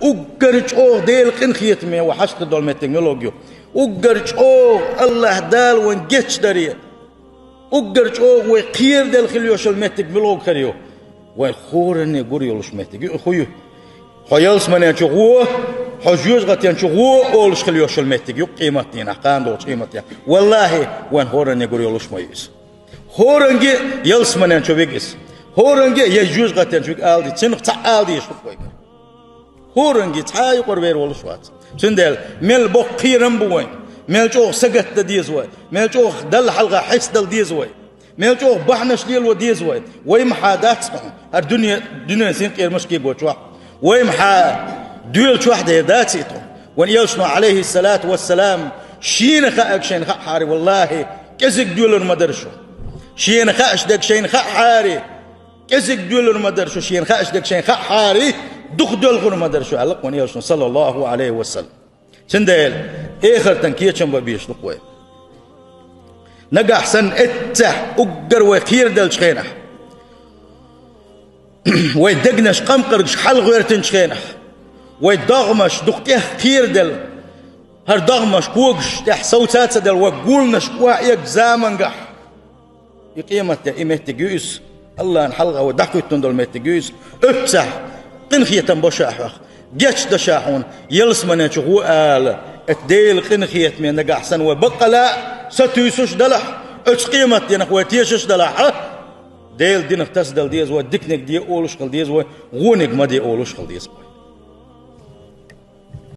وقرج أوه ديل قنخيت مي وحشت دول متكنولوجيو وقرج أوه الله دال ونجتش دريه وقرج أوه وقير دل خليوش المتكنولوج خريو والخورن يقول يولش متك خويو خيالس من ينشغوه حجوز غت ينشغوه أولش خليوش المتك يو قيمتين أحقان دوش قيمتين والله وان هورن يقول يولش ميز هورنجي يلس من ينشوفيكس هورنجي يجوز غت ينشوفيك آلدي تنخ تعالدي يشوف كويك هورنجي تحاي قربير ولش وات تندل مل بقيرن بوين مل جوه سقط ديزوي مل جوه دل حلقة حس دل ديزوي مل جوه بحنش ليل وديزوي ويم حادات الدنيا سين قير مشكي بوشوا ويم دول شو واحدة ذاتيتهم وان يلشنا عليه الصلاة والسلام شين خاك شين خاك حاري والله كزك دول المدرشو شين خاش دك شين خاك حاري كزك دول المدرشو شين خاش دك شين خاك حاري دخ دول غير مدرشو علق وان يلشنا صلى الله عليه وسلم سندل اخر تنكيه شنبا بيش نقوي نقع حسن اتح اقر وخير دل شخينه ويدقنش قمقرش حل غير تنشخينه ويدغمش دقيه خير دل هر دغمش كوغش تح صوتات دل وقولنش كواعيك زامنقح يقيمة إمتجوس الله نحلغه ودحكو يتندل متجوس اتح قنخية بشاحخ جيش دشاحون يلس من يشغو آل الديل قنخية من نقع حسن وبقى لا ستويسوش دلح اتش قيمة دينك ويتيشش دلح ديل دينك تسدل ديز ودكنك دي أولوش خل ديز وغونك ما دي أولوش خل ديز